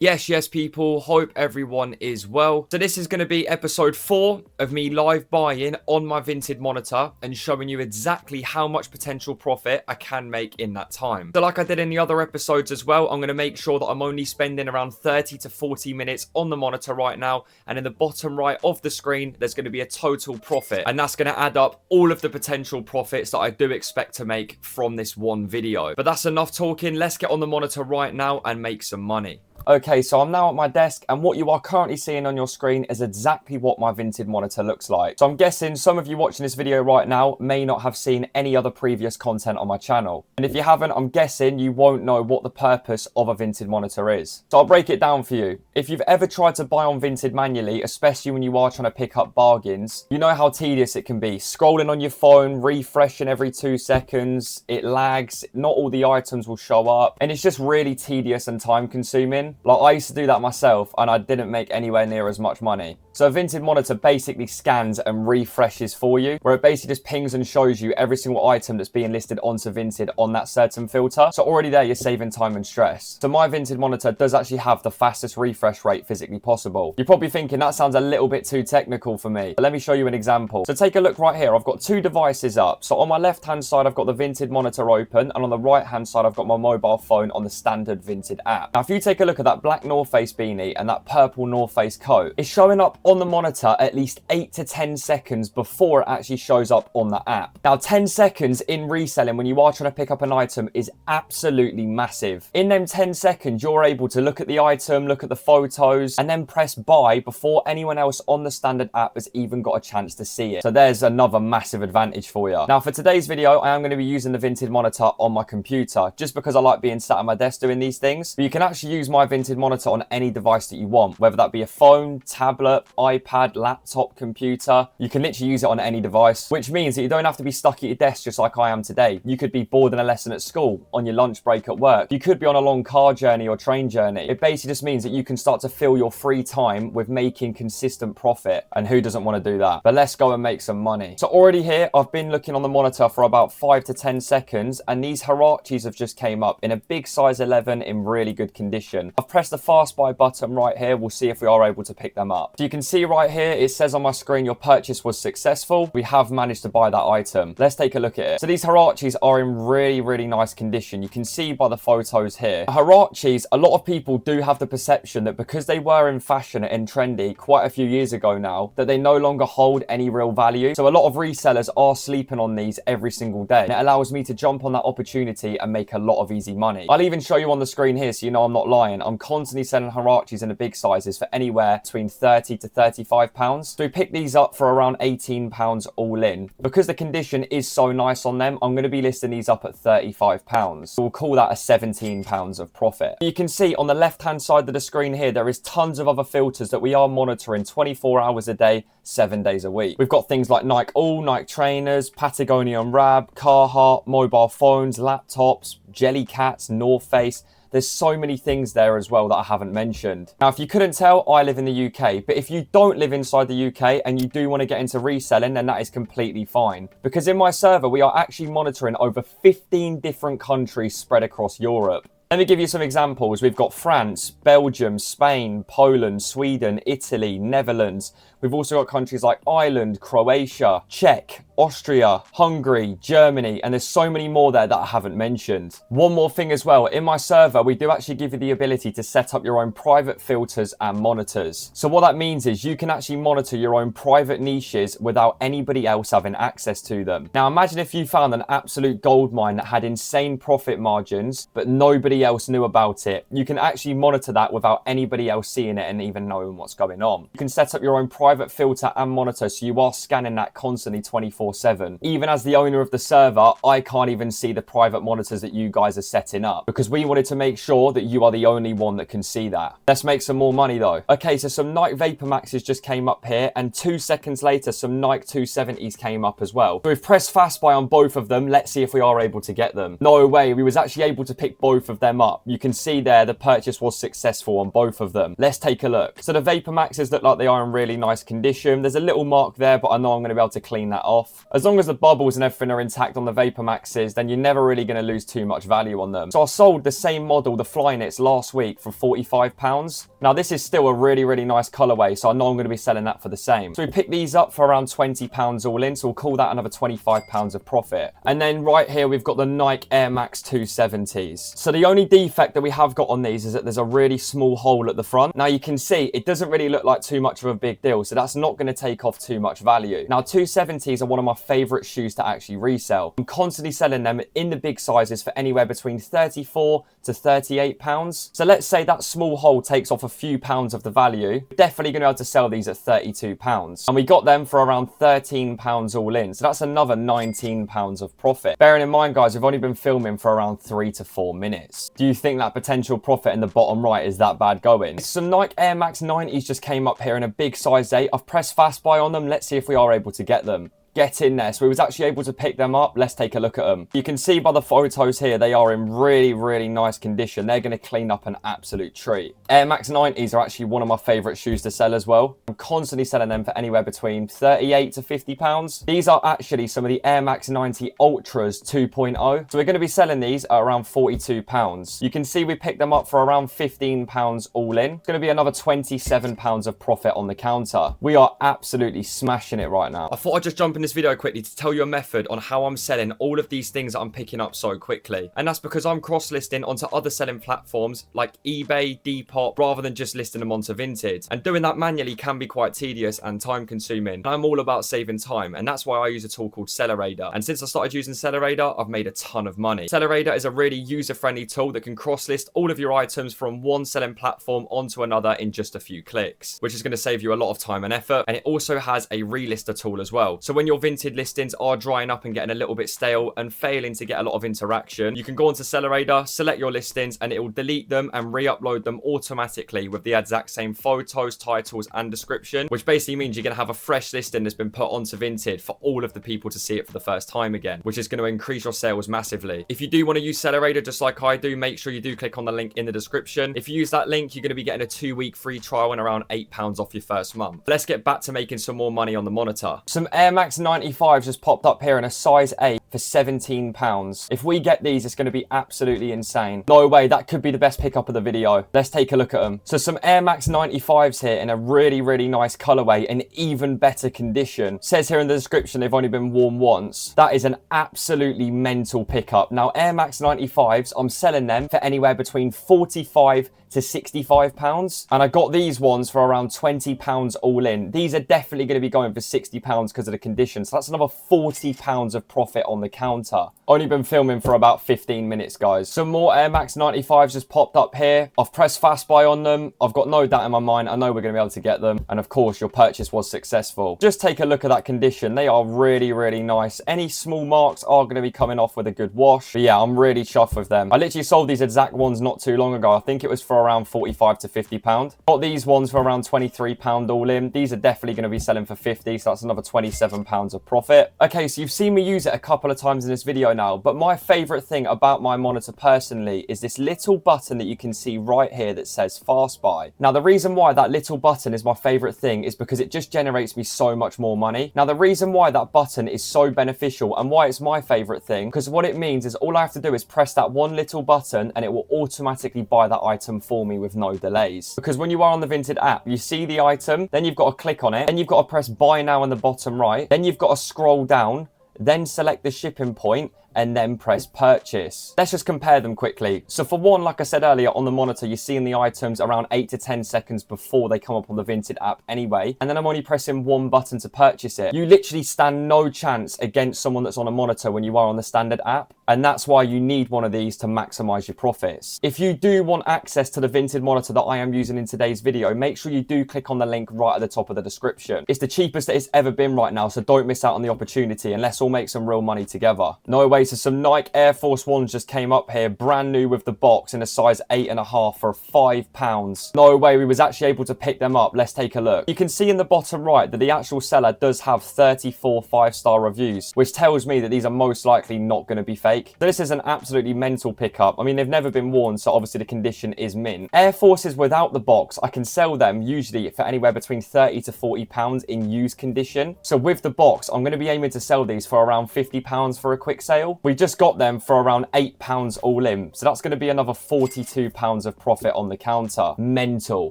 Yes, people, hope everyone is well. So this is going to be episode 4 of me live buying on my Vinted monitor and showing you exactly how much potential profit I can make in that time. So like I did in the other episodes as well, I'm going to make sure that I'm only spending around 30 to 40 minutes on the monitor right now. And in the bottom right of the screen, there's going to be a total profit. And that's going to add up all of the potential profits that I do expect to make from this one video. But that's enough talking. Let's get on the monitor right now and make some money. Okay, so I'm now at my desk, and what you are currently seeing on your screen is exactly what my Vinted monitor looks like. So I'm guessing some of you watching this video right now may not have seen any other previous content on my channel. And if you haven't, I'm guessing you won't know what the purpose of a Vinted monitor is. So I'll break it down for you. If you've ever tried to buy on Vinted manually, especially when you are trying to pick up bargains, you know how tedious it can be. Scrolling on your phone, refreshing every 2 seconds, it lags, not all the items will show up, and it's just really tedious and time consuming. Like, I used to do that myself and I didn't make anywhere near as much money. So a Vinted monitor basically scans and refreshes for you, where it basically just pings and shows you every single item that's being listed onto Vinted on that certain filter. So already there, you're saving time and stress. So my Vinted monitor does actually have the fastest refresh rate physically possible. You're probably thinking that sounds a little bit too technical for me, but let me show you an example. So take a look right here. I've got 2 devices up. So on my left hand side, I've got the Vinted monitor open, and on the right hand side, I've got my mobile phone on the standard Vinted app. Now, if you take a look at that black North Face beanie and that purple North Face coat, it's showing up on the monitor at least 8 to 10 seconds before it actually shows up on the app. Now, 10 seconds in reselling when you are trying to pick up an item is absolutely massive. In them 10 seconds, you're able to look at the item, look at the photos, and then press buy before anyone else on the standard app has even got a chance to see it. So there's another massive advantage for you. Now, for today's video, I am going to be using the Vinted monitor on my computer, just because I like being sat at my desk doing these things. But you can actually use my Vinted monitor on any device that you want, whether that be a phone, tablet, iPad, laptop, computer. You can literally use it on any device, which means that you don't have to be stuck at your desk just like I am today. You could be bored in a lesson at school, on your lunch break at work. You could be on a long car journey or train journey. It basically just means that you can start to fill your free time with making consistent profit. And who doesn't want to do that? But let's go and make some money. So already here, I've been looking on the monitor for about 5 to 10 seconds, and these Hirachis have just came up in a big size 11 in really good condition. I've pressed the fast buy button right here. We'll see if we are able to pick them up. So you can see right here, it says on my screen, your purchase was successful. We have managed to buy that item. Let's take a look at it. So these Hirachis are in really nice condition. You can see by the photos here. Hirachis, a lot of people do have the perception that because they were in fashion and trendy quite a few years ago now, that they no longer hold any real value. So a lot of resellers are sleeping on these every single day. And it allows me to jump on that opportunity and make a lot of easy money. I'll even show you on the screen here so you know I'm not lying. I'm constantly selling Hirachis in the big sizes for anywhere between 30 to 35 pounds. So we picked these up for around 18 pounds all in. Because the condition is so nice on them, I'm going to be listing these up at 35 pounds. So we'll call that a 17 pounds of profit. You can see on the left hand side of the screen here, there is tons of other filters that we are monitoring 24 hours a day, 7 days a week. We've got things like Nike All, Nike trainers, Patagonia and Rab, Carhartt, mobile phones, laptops, Jellycats, North Face. There's so many things there as well that I haven't mentioned. Now, if you couldn't tell, I live in the UK. But if you don't live inside the UK and you do want to get into reselling, then that is completely fine. Because in my server, we are actually monitoring over 15 different countries spread across Europe. Let me give you some examples. We've got France, Belgium, Spain, Poland, Sweden, Italy, Netherlands. We've also got countries like Ireland, Croatia, Czech, Austria, Hungary, Germany, and there's so many more there that I haven't mentioned. One more thing as well, in my server, we do actually give you the ability to set up your own private filters and monitors. So what that means is you can actually monitor your own private niches without anybody else having access to them. Now imagine if you found an absolute goldmine that had insane profit margins, but nobody else knew about it. You can actually monitor that without anybody else seeing it and even knowing what's going on. You can set up your own private filter and monitor, so you are scanning that constantly 24/7. Even as the owner of the server, I can't even see the private monitors that you guys are setting up because we wanted to make sure that you are the only one that can see that. Let's make some more money though. Okay, so some Nike Vapor Maxes just came up here, and 2 seconds later some Nike 270s came up as well. So we've pressed fast buy on both of them. Let's see if we are able to get them. No way, we was actually able to pick both of them them up. You can see there the purchase was successful on both of them. Let's take a look. So the Vapor Maxes look like they are in really nice condition. There's a little mark there, but I know I'm going to be able to clean that off. As long as the bubbles and everything are intact on the Vapor Maxes, then you're never really going to lose too much value on them. So I sold the same model, the Flyknits, last week for £45. Now this is still a really, really nice colorway, so I know I'm going to be selling that for the same. So we picked these up for around £20 all in, so we'll call that another £25 of profit. And then right here, we've got the Nike Air Max 270s. So the only defect that we have got on these is that there's a really small hole at the front. Now you can see it doesn't really look like too much of a big deal, so that's not going to take off too much value. Now 270s are one of my favorite shoes to actually resell. I'm constantly selling them in the big sizes for anywhere between £34 to £38. So let's say that small hole takes off a few pounds of the value. We're definitely going to be able to sell these at £32. And we got them for around £13 all in. So that's another £19 of profit. Bearing in mind, guys, we've only been filming for around 3 to 4 minutes. Do you think that potential profit in the bottom right is that bad going? Some Nike Air Max 90s just came up here in a big size 8. I've pressed fast buy on them. Let's see if we are able to get them. Get in there. So we was actually able to pick them up. Let's take a look at them. You can see by the photos here, they are in really, really nice condition. They're going to clean up an absolute treat. Air Max 90s are actually one of my favorite shoes to sell as well. I'm constantly selling them for anywhere between £38 to £50. These are actually some of the Air Max 90 Ultras 2.0. So we're going to be selling these at around £42. You can see we picked them up for around £15 all in. It's going to be another £27 of profit on the counter. We are absolutely smashing it right now. I thought I'd just jump in this video quickly to tell you a method on how I'm selling all of these things that I'm picking up so quickly. And that's because I'm cross-listing onto other selling platforms like eBay, Depop, rather than just listing them onto Vinted. And doing that manually can be quite tedious and time consuming. I'm all about saving time, and that's why I use a tool called Sellerator. And since I started using Sellerator, I've made a ton of money. Sellerator is a really user-friendly tool that can cross-list all of your items from one selling platform onto another in just a few clicks, which is going to save you a lot of time and effort. And it also has a relister tool as well. So when your Vinted listings are drying up and getting a little bit stale and failing to get a lot of interaction, you can go onto Sellerator, select your listings, and it will delete them and re-upload them automatically with the exact same photos, titles, and description, which basically means you're going to have a fresh listing that's been put onto Vinted for all of the people to see it for the first time again, which is going to increase your sales massively. If you do want to use Sellerator just like I do, make sure you do click on the link in the description. If you use that link, you're going to be getting a 2-week free trial and around £8 off your first month. Let's get back to making some more money on the monitor. Some Air Max 95s just popped up here in a size 8 for £17. If we get these, it's going to be absolutely insane. No way, that could be the best pickup of the video. Let's take a look at them. So some Air Max 95s here in a really, really nice colorway in even better condition. Says here in the description they've only been worn once. That is an absolutely mental pickup. Now Air Max 95s, I'm selling them for anywhere between £45 to £65, and I got these ones for around £20 all in. These are definitely going to be going for £60 because of the condition, so that's another £40 of profit on the counter. Only been filming for about 15 minutes, guys. Some more Air Max 95s just popped up here. I've pressed fast buy on them. I've got no doubt in my mind. I know we're going to be able to get them, and of course your purchase was successful. Just take a look at that condition. They are really, really nice. Any small marks are going to be coming off with a good wash, but yeah, I'm really chuffed with them. I literally sold these exact ones not too long ago. I think it was for around £45 to £50. Got these ones for around £23 all in. These are definitely going to be selling for £50, so that's another £27 of profit. Okay, so you've seen me use it a couple of times in this video now, but my favorite thing about my monitor personally is this little button that you can see right here that says fast buy. Now the reason why that little button is my favorite thing is because it just generates me so much more money. Now the reason why that button is so beneficial and why it's my favorite thing, because what it means is all I have to do is press that one little button and it will automatically buy that item for me with no delays. Because when you are on the Vinted app, you see the item, then you've got to click on it, then you've got to press buy now in the bottom right, then you've got to scroll down, then select the shipping point, and then press purchase. Let's just compare them quickly. So for one, like I said earlier, on the monitor, you're seeing the items around 8 to 10 seconds before they come up on the Vinted app anyway. And then I'm only pressing one button to purchase it. You literally stand no chance against someone that's on a monitor when you are on the standard app. And that's why you need one of these to maximize your profits. If you do want access to the Vinted monitor that I am using in today's video, make sure you do click on the link right at the top of the description. It's the cheapest that it's ever been right now, so don't miss out on the opportunity and let's all make some real money together. No way. So some Nike Air Force Ones just came up here, brand new with the box in a size 8.5 for £5. No way, we was actually able to pick them up. Let's take a look. You can see in the bottom right that the actual seller does have 34 5-star reviews, which tells me that these are most likely not going to be fake. make. So this is an absolutely mental pickup. I mean, they've never been worn, so obviously the condition is mint. Air Forces without the box, I can sell them usually for anywhere between 30 to 40 pounds in used condition. So with the box, I'm going to be aiming to sell these for around 50 pounds for a quick sale. We just got them for around 8 pounds all in. So that's going to be another 42 pounds of profit on the counter. Mental.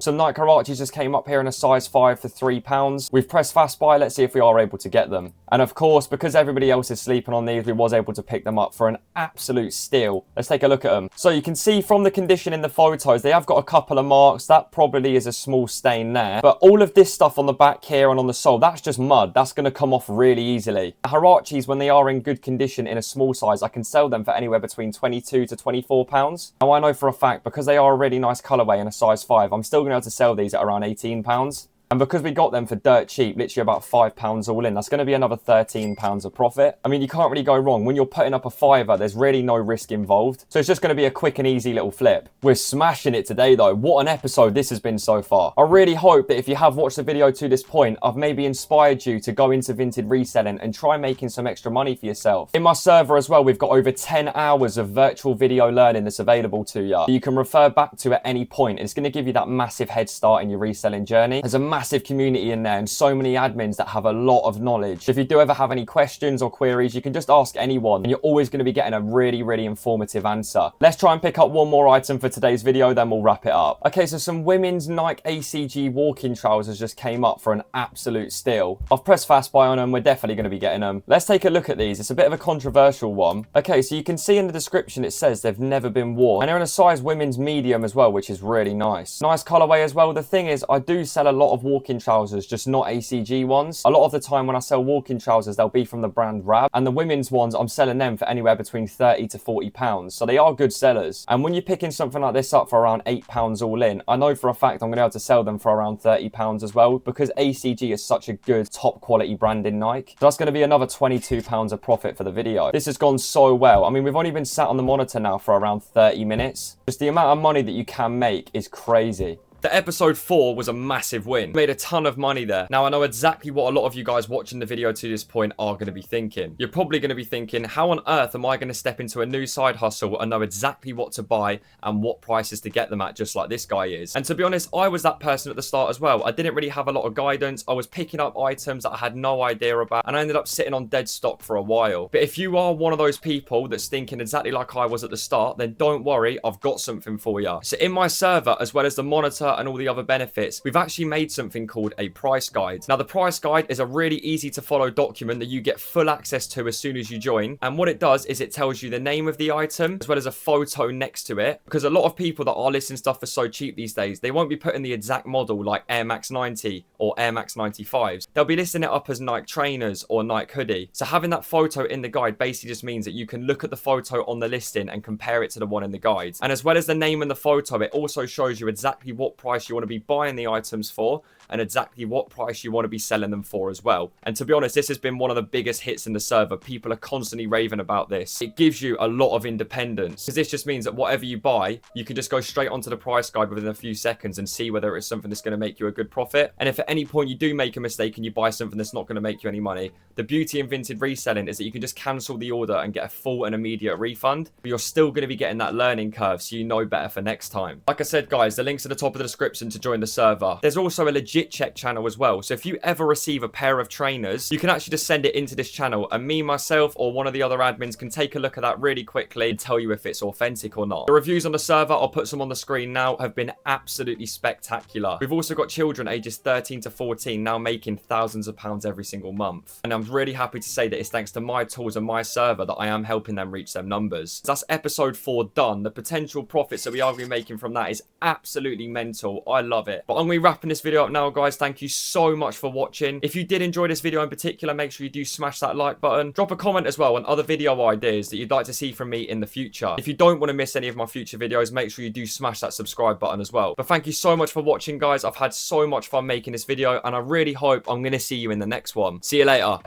Some Nike Huaraches just came up here in a size 5 for 3 pounds. We've pressed fast buy. Let's see if we are able to get them. And of course, because everybody else is sleeping on these, we was able to pick them up for an absolute steal. Let's take a look at them. So you can see from the condition in the photos, they have got a couple of marks. That probably is a small stain there. But all of this stuff on the back here and on the sole, that's just mud. That's going to come off really easily. Huaraches, when they are in good condition in a small size, I can sell them for anywhere between 22 to 24 pounds. Now I know for a fact, because they are a really nice colorway in a size 5, I'm still going to be able to sell these at around 18 pounds. And because we got them for dirt cheap, literally about 5 pounds all in, that's going to be another 13 pounds of profit. I mean, you can't really go wrong. When you're putting up a fiver, there's really no risk involved. So it's just going to be a quick and easy little flip. We're smashing it today though. What an episode this has been so far. I really hope that if you have watched the video to this point, I've maybe inspired you to go into Vinted reselling and try making some extra money for yourself. In my server as well, we've got over 10 hours of virtual video learning that's available to you. You can refer back to at any point. It's going to give you that massive head start in your reselling journey. There's a massive community in there and so many admins that have a lot of knowledge. If you do ever have any questions or queries, you can just ask anyone and you're always going to be getting a really informative answer. Let's try and pick up one more item for today's video, then we'll wrap it up. Okay, so some women's Nike ACG walking trousers just came up for an absolute steal. I've pressed fast buy on them. We're definitely going to be getting them. Let's take a look at these. It's a bit of a controversial one. Okay, so you can see in the description it says they've never been worn, and they're in a size women's medium as well, which is really nice. Nice colorway as well. The thing is, I do sell a lot of walking trousers, just not ACG ones. A lot of the time when I sell walking trousers, they'll be from the brand Rab, and the women's ones, I'm selling them for anywhere between 30 to 40 pounds. So they are good sellers. And when you're picking something like this up for around 8 pounds all in, I know for a fact I'm going to be able to sell them for around 30 pounds as well, because ACG is such a good top quality brand in Nike. So that's going to be another 22 pounds of profit for the video. This has gone so well. I mean, we've only been sat on the monitor now for around 30 minutes. Just the amount of money that you can make is crazy. The episode 4 was a massive win. Made a ton of money there. Now, I know exactly what a lot of you guys watching the video to this point are going to be thinking. You're probably going to be thinking, how on earth am I going to step into a new side hustle and know exactly what to buy and what prices to get them at, just like this guy is? And to be honest, I was that person at the start as well. I didn't really have a lot of guidance. I was picking up items that I had no idea about, and I ended up sitting on dead stock for a while. But if you are one of those people that's thinking exactly like I was at the start, then don't worry, I've got something for you. So in my server, as well as the monitor and all the other benefits, we've actually made something called a price guide. Now, the price guide is a really easy to follow document that you get full access to as soon as you join. And what it does is it tells you the name of the item as well as a photo next to it, because a lot of people that are listing stuff for so cheap these days, they won't be putting the exact model like Air Max 90 or Air Max 95s. They'll be listing it up as Nike trainers or Nike hoodie. So having that photo in the guide basically just means that you can look at the photo on the listing and compare it to the one in the guide. And as well as the name and the photo, it also shows you exactly what price you want to be buying the items for and exactly what price you want to be selling them for as well. And to be honest, this has been one of the biggest hits in the server. People are constantly raving about this. It gives you a lot of independence, because this just means that whatever you buy, you can just go straight onto the price guide within a few seconds and see whether it's something that's going to make you a good profit. And if at any point you do make a mistake and you buy something that's not going to make you any money, the beauty in Vinted reselling is that you can just cancel the order and get a full and immediate refund, but you're still going to be getting that learning curve, so you know better for next time. Like I said, guys, the link's at the top of the description to join the server. There's also a legit check channel as well, so if you ever receive a pair of trainers, you can actually just send it into this channel, and me, myself, or one of the other admins can take a look at that really quickly and tell you if it's authentic or not. The reviews on the server, I'll put some on the screen now, have been absolutely spectacular. We've also got children ages 13 to 14 now making thousands of pounds every single month, and I'm really happy to say that it's thanks to my tools and my server that I am helping them reach them numbers. So that's episode 4 done. The potential profits that we are going to be making from that is absolutely mental. I love it. But I'm going to be wrapping this video up now, guys. Thank you so much for watching. If you did enjoy this video in particular, make sure you do smash that like button. Drop a comment as well on other video ideas that you'd like to see from me in the future. If you don't want to miss any of my future videos, make sure you do smash that subscribe button as well. But thank you so much for watching, guys. I've had so much fun making this video, and I really hope I'm going to see you in the next one. See you later.